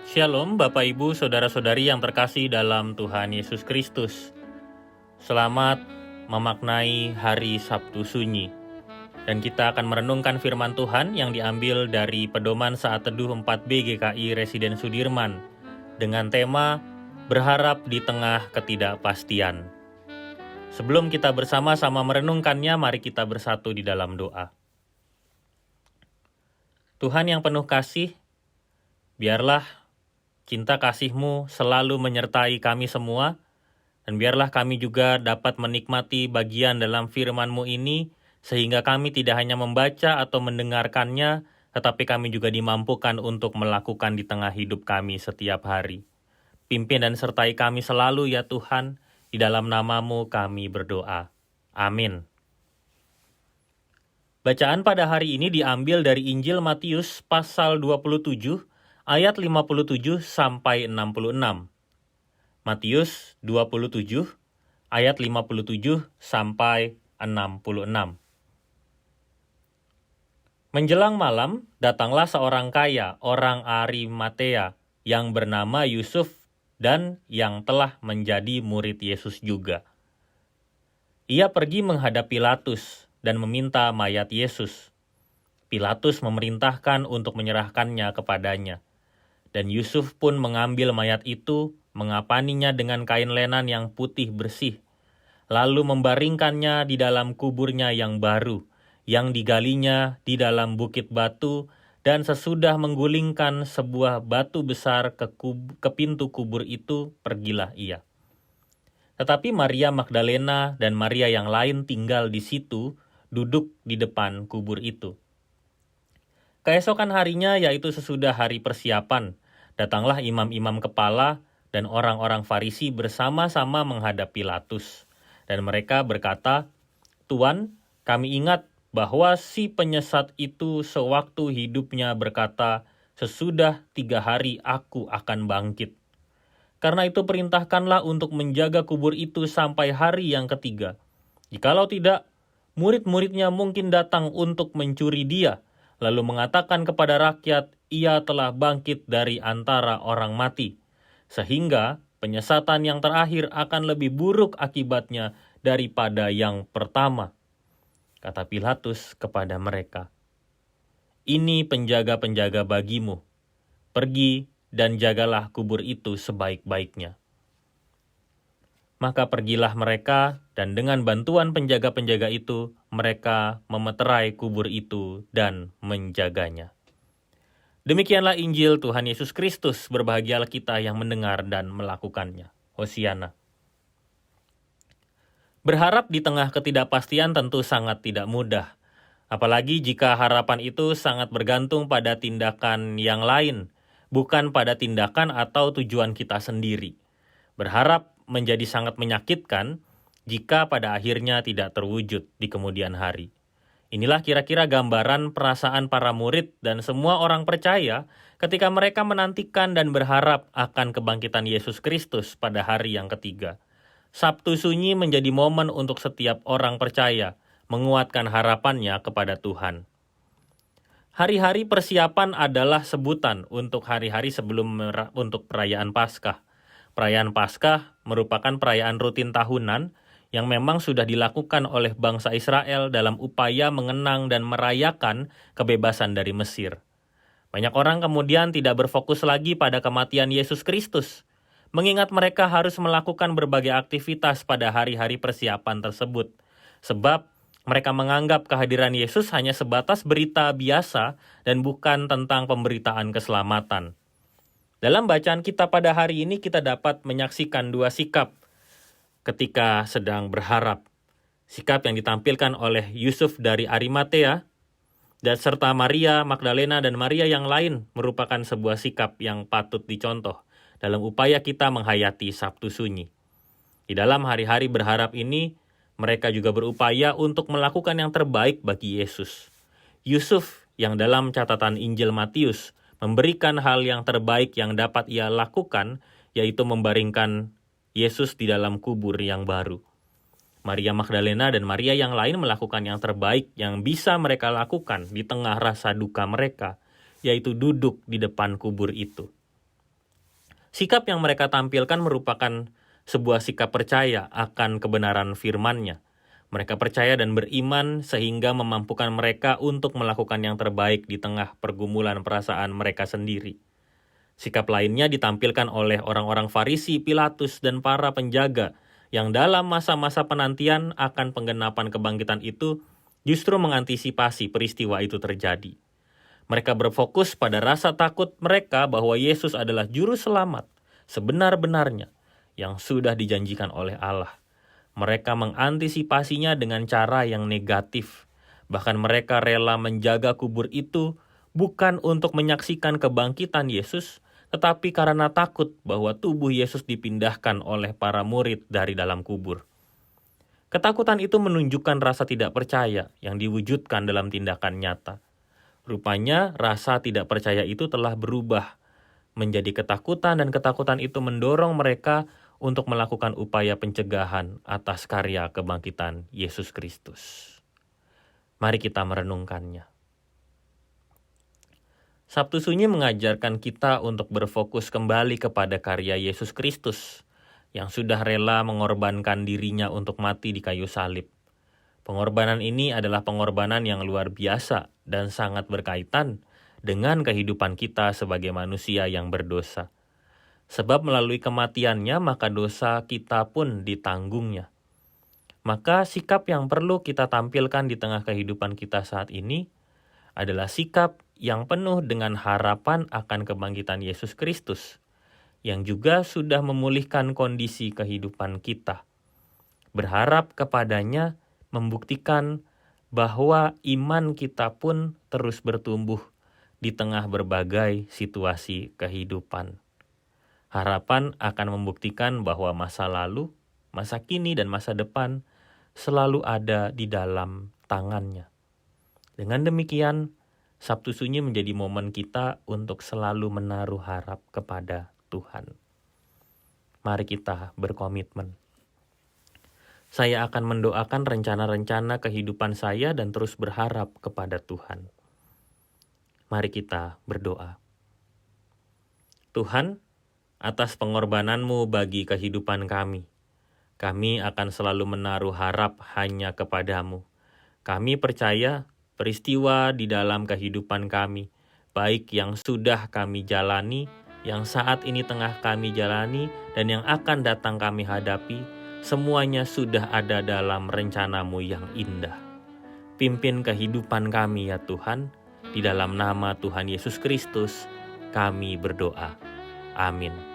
Shalom Bapak Ibu Saudara-saudari yang terkasih dalam Tuhan Yesus Kristus. Selamat memaknai hari Sabtu Sunyi. Dan kita akan merenungkan firman Tuhan yang diambil dari Pedoman Saat Teduh 4B GKI Residen Sudirman dengan tema Berharap di Tengah Ketidakpastian. Sebelum kita bersama-sama merenungkannya, mari kita bersatu di dalam doa. Tuhan yang penuh kasih, biarlah cinta kasih-Mu selalu menyertai kami semua, dan biarlah kami juga dapat menikmati bagian dalam firman-Mu ini, sehingga kami tidak hanya membaca atau mendengarkannya, tetapi kami juga dimampukan untuk melakukan di tengah hidup kami setiap hari. Pimpin dan sertai kami selalu ya Tuhan, di dalam nama-Mu kami berdoa. Amin. Bacaan pada hari ini diambil dari Injil Matius pasal 27, ayat 57 sampai 66. Matius 27 ayat 57 sampai 66. Menjelang malam, datanglah seorang kaya, orang Arimatea, yang bernama Yusuf dan yang telah menjadi murid Yesus juga. Ia pergi menghadap Pilatus dan meminta mayat Yesus. Pilatus memerintahkan untuk menyerahkannya kepadanya. Dan Yusuf pun mengambil mayat itu, mengapaninya dengan kain lenan yang putih bersih, lalu membaringkannya di dalam kuburnya yang baru, yang digalinya di dalam bukit batu, dan sesudah menggulingkan sebuah batu besar ke pintu kubur itu, pergilah ia. Tetapi Maria Magdalena dan Maria yang lain tinggal di situ, duduk di depan kubur itu. Keesokan harinya, yaitu sesudah hari persiapan, datanglah imam-imam kepala dan orang-orang Farisi bersama-sama menghadap Pilatus. Dan mereka berkata, "Tuan, kami ingat bahwa si penyesat itu sewaktu hidupnya berkata, 'Sesudah 3 hari aku akan bangkit.' Karena itu perintahkanlah untuk menjaga kubur itu sampai hari yang ketiga. Jikalau tidak, murid-muridnya mungkin datang untuk mencuri dia, lalu mengatakan kepada rakyat, ia telah bangkit dari antara orang mati. Sehingga penyesatan yang terakhir akan lebih buruk akibatnya daripada yang pertama." Kata Pilatus kepada mereka, "Ini penjaga-penjaga bagimu. Pergi dan jagalah kubur itu sebaik-baiknya." Maka pergilah mereka, dan dengan bantuan penjaga-penjaga itu, mereka memeterai kubur itu dan menjaganya. Demikianlah Injil Tuhan Yesus Kristus, berbahagialah kita yang mendengar dan melakukannya. Hosiana. Berharap di tengah ketidakpastian tentu sangat tidak mudah. Apalagi jika harapan itu sangat bergantung pada tindakan yang lain, bukan pada tindakan atau tujuan kita sendiri. Berharap menjadi sangat menyakitkan jika pada akhirnya tidak terwujud di kemudian hari. Inilah kira-kira gambaran perasaan para murid dan semua orang percaya ketika mereka menantikan dan berharap akan kebangkitan Yesus Kristus pada hari yang ketiga. Sabtu Sunyi menjadi momen untuk setiap orang percaya menguatkan harapannya kepada Tuhan. Hari-hari persiapan adalah sebutan untuk hari-hari sebelum untuk perayaan Paskah. Perayaan Paskah merupakan perayaan rutin tahunan yang memang sudah dilakukan oleh bangsa Israel dalam upaya mengenang dan merayakan kebebasan dari Mesir. Banyak orang kemudian tidak berfokus lagi pada kematian Yesus Kristus, mengingat mereka harus melakukan berbagai aktivitas pada hari-hari persiapan tersebut, sebab mereka menganggap kehadiran Yesus hanya sebatas berita biasa dan bukan tentang pemberitaan keselamatan. Dalam bacaan kita pada hari ini kita dapat menyaksikan dua sikap ketika sedang berharap. Sikap yang ditampilkan oleh Yusuf dari Arimatea dan serta Maria Magdalena dan Maria yang lain merupakan sebuah sikap yang patut dicontoh dalam upaya kita menghayati Sabtu Sunyi. Di dalam hari-hari berharap ini, mereka juga berupaya untuk melakukan yang terbaik bagi Yesus. Yusuf yang dalam catatan Injil Matius memberikan hal yang terbaik yang dapat ia lakukan, yaitu membaringkan Yesus di dalam kubur yang baru. Maria Magdalena dan Maria yang lain melakukan yang terbaik yang bisa mereka lakukan di tengah rasa duka mereka, yaitu duduk di depan kubur itu. Sikap yang mereka tampilkan merupakan sebuah sikap percaya akan kebenaran firman-Nya. Mereka percaya dan beriman sehingga memampukan mereka untuk melakukan yang terbaik di tengah pergumulan perasaan mereka sendiri. Sikap lainnya ditampilkan oleh orang-orang Farisi, Pilatus, dan para penjaga yang dalam masa-masa penantian akan penggenapan kebangkitan itu justru mengantisipasi peristiwa itu terjadi. Mereka berfokus pada rasa takut mereka bahwa Yesus adalah juru selamat sebenar-benarnya yang sudah dijanjikan oleh Allah. Mereka mengantisipasinya dengan cara yang negatif. Bahkan mereka rela menjaga kubur itu bukan untuk menyaksikan kebangkitan Yesus, tetapi karena takut bahwa tubuh Yesus dipindahkan oleh para murid dari dalam kubur. Ketakutan itu menunjukkan rasa tidak percaya yang diwujudkan dalam tindakan nyata. Rupanya rasa tidak percaya itu telah berubah menjadi ketakutan, dan ketakutan itu mendorong mereka untuk melakukan upaya pencegahan atas karya kebangkitan Yesus Kristus. Mari kita merenungkannya. Sabtu Sunyi mengajarkan kita untuk berfokus kembali kepada karya Yesus Kristus yang sudah rela mengorbankan dirinya untuk mati di kayu salib. Pengorbanan ini adalah pengorbanan yang luar biasa dan sangat berkaitan dengan kehidupan kita sebagai manusia yang berdosa. Sebab melalui kematiannya maka dosa kita pun ditanggungnya. Maka sikap yang perlu kita tampilkan di tengah kehidupan kita saat ini adalah sikap yang penuh dengan harapan akan kebangkitan Yesus Kristus, yang juga sudah memulihkan kondisi kehidupan kita. Berharap kepadanya membuktikan bahwa iman kita pun terus bertumbuh di tengah berbagai situasi kehidupan. Harapan akan membuktikan bahwa masa lalu, masa kini, dan masa depan selalu ada di dalam tangannya. Dengan demikian, Sabtu Sunyi menjadi momen kita untuk selalu menaruh harap kepada Tuhan. Mari kita berkomitmen. Saya akan mendoakan rencana-rencana kehidupan saya dan terus berharap kepada Tuhan. Mari kita berdoa. Tuhan, atas pengorbanan-Mu bagi kehidupan kami akan selalu menaruh harap hanya kepadamu. Kami percaya peristiwa di dalam kehidupan kami, baik yang sudah kami jalani, yang saat ini tengah kami jalani, dan yang akan datang kami hadapi, semuanya sudah ada dalam rencana-Mu yang indah. Pimpin kehidupan kami ya Tuhan, di dalam nama Tuhan Yesus Kristus kami berdoa. Amin.